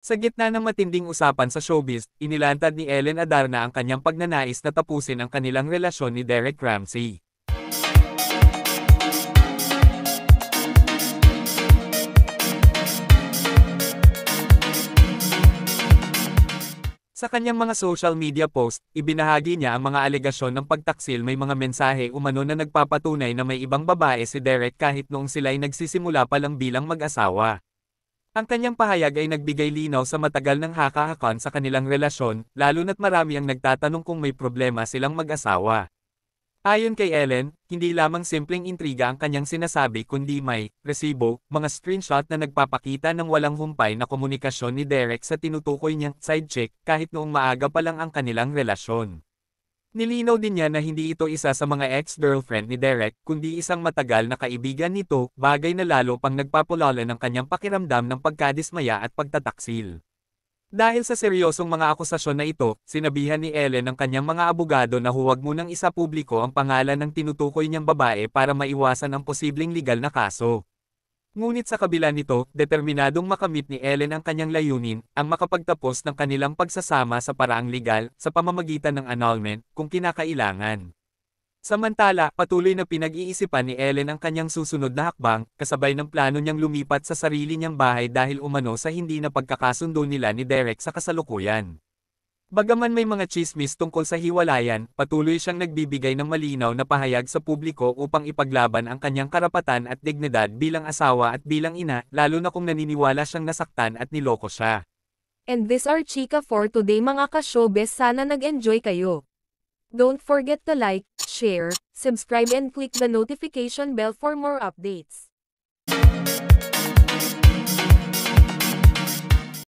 Sa gitna ng matinding usapan sa showbiz, inilantad ni Ellen Adarna ang kanyang pagnanais na tapusin ang kanilang relasyon ni Derek Ramsey. Sa kanyang mga social media post, ibinahagi niya ang mga alegasyon ng pagtaksil. May mga mensahe umano na nagpapatunay na may ibang babae si Derek kahit noong sila'y nagsisimula pa lang bilang mag-asawa. Ang kanyang pahayag ay nagbigay linaw sa matagal ng haka-hakan sa kanilang relasyon, lalo na't marami ang nagtatanong kung may problema silang mag-asawa. Ayon kay Ellen, hindi lamang simpleng intriga ang kanyang sinasabi kundi may resibo, mga screenshot na nagpapakita ng walang humpay na komunikasyon ni Derek sa tinutukoy niyang side chick kahit noong maaga pa lang ang kanilang relasyon. Nilinaw din niya na hindi ito isa sa mga ex-girlfriend ni Derek kundi isang matagal na kaibigan nito, bagay na lalo pang nagpapulala ng kanyang pakiramdam ng pagkadismaya at pagtataksil. Dahil sa seryosong mga akusasyon na ito, sinabihan ni Ellen ang kanyang mga abogado na huwag munang isapubliko ang pangalan ng tinutukoy niyang babae para maiwasan ang posibleng legal na kaso. Ngunit sa kabila nito, determinadong makamit ni Ellen ang kanyang layunin, ang makapagtapos ng kanilang pagsasama sa paraang legal, sa pamamagitan ng annulment, kung kinakailangan. Samantala, patuloy na pinag-iisipan ni Ellen ang kanyang susunod na hakbang, kasabay ng plano niyang lumipat sa sarili niyang bahay dahil umano sa hindi na pagkakasundo nila ni Derek sa kasalukuyan. Bagaman may mga tsismis tungkol sa hiwalayan, patuloy siyang nagbibigay ng malinaw na pahayag sa publiko upang ipaglaban ang kanyang karapatan at dignidad bilang asawa at bilang ina, lalo na kung naniniwala siyang nasaktan at niloko siya. And this are chika for today mga ka-showbiz, sana nag-enjoy kayo. Don't forget to like, share, subscribe and click the notification bell for more updates.